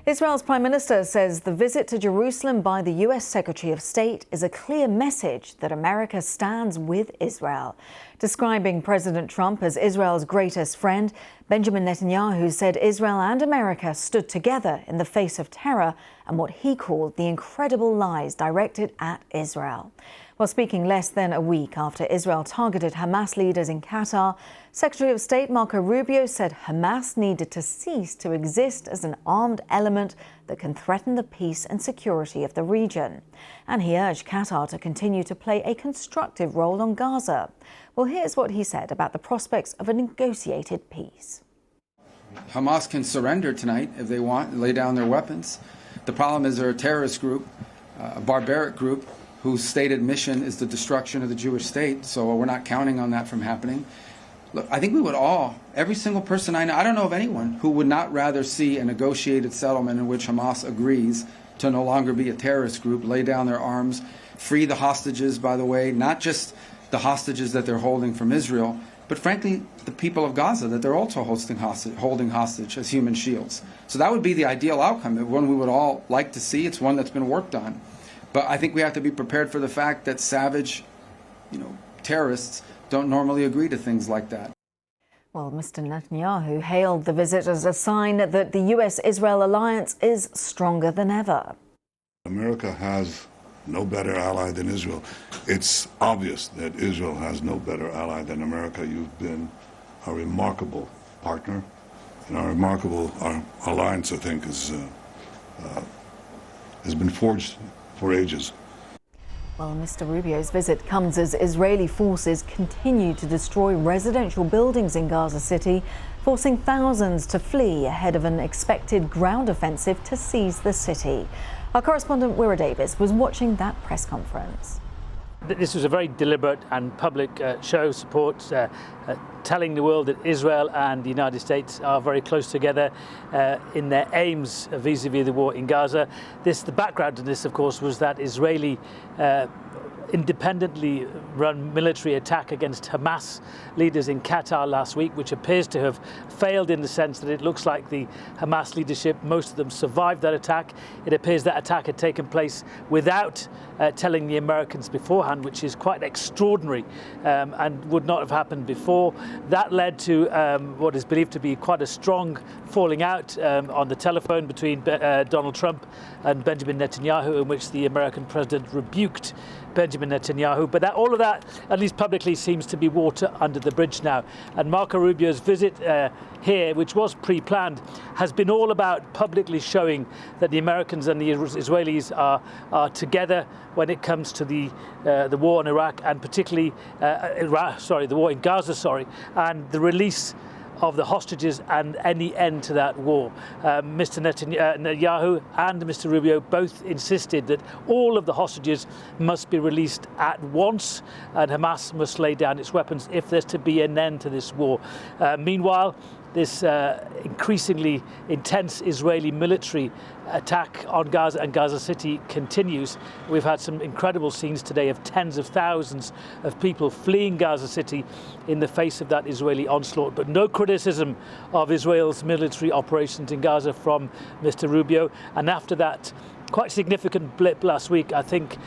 Israel's Prime Minister says the visit to Jerusalem by the US Secretary of State is a clear message that America stands with Israel. Describing President Trump as Israel's greatest friend, Benjamin Netanyahu said Israel and America stood together in the face of terror and what he called the incredible lies directed at Israel. While speaking less than a week after Israel targeted Hamas leaders in Qatar, Secretary of State Marco Rubio said Hamas needed to cease to exist as an armed element that can threaten the peace and security of the region. And he urged Qatar to continue to play a constructive role on Gaza. Well, here's what he said about the prospects of a negotiated peace. Hamas can surrender tonight if they want, lay down their weapons. The problem is they're a terrorist group, a barbaric group, whose stated mission is the destruction of the Jewish state, so we're not counting on that from happening. Look, I think we would all, every single person I know, I don't know of anyone who would not rather see a negotiated settlement in which Hamas agrees to no longer be a terrorist group, lay down their arms, free the hostages, by the way, not just the hostages that they're holding from Israel, but frankly, the people of Gaza that they're also holding hostage as human shields. So that would be the ideal outcome, one we would all like to see. It's one that's been worked on. But I think we have to be prepared for the fact that savage, terrorists don't normally agree to things like that. Well, Mr. Netanyahu hailed the visit as a sign that the US-Israel alliance is stronger than ever. America has no better ally than Israel. It's obvious that Israel has no better ally than America. You've been a remarkable partner, and our alliance, I think, has been forged for ages. Well, Mr. Rubio's visit comes as Israeli forces continue to destroy residential buildings in Gaza City, forcing thousands to flee ahead of an expected ground offensive to seize the city. Our correspondent Wira Davis was watching that press conference. This was a very deliberate and public show of support, telling the world that Israel and the United States are very close together in their aims vis-à-vis the war in Gaza. The background to this, of course, was that Israeli independently run military attack against Hamas leaders in Qatar last week, which appears to have failed in the sense that it looks like the Hamas leadership, most of them survived that attack. It appears that attack had taken place without telling the Americans beforehand, which is quite extraordinary and would not have happened before. That led to what is believed to be quite a strong falling out on the telephone between Donald Trump and Benjamin Netanyahu, in which the American president rebuked Benjamin Netanyahu. But all of that, at least publicly, seems to be water under the bridge now. And Marco Rubio's visit here, which was pre-planned, has been all about publicly showing that the Americans and the Israelis are together when it comes to the war in Iraq, and particularly the war in Gaza, and the release of the hostages and any end to that war. Mr. Netanyahu and Mr. Rubio both insisted that all of the hostages must be released at once, and Hamas must lay down its weapons if there's to be an end to this war. Meanwhile, this increasingly intense Israeli military attack on Gaza and Gaza City continues. We've had some incredible scenes today of tens of thousands of people fleeing Gaza City in the face of that Israeli onslaught, but no criticism of Israel's military operations in Gaza from Mr. Rubio. And after that quite significant blip last week, I think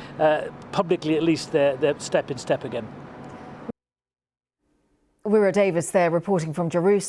publicly at least they're step in step again. Wira Davis there reporting from Jerusalem.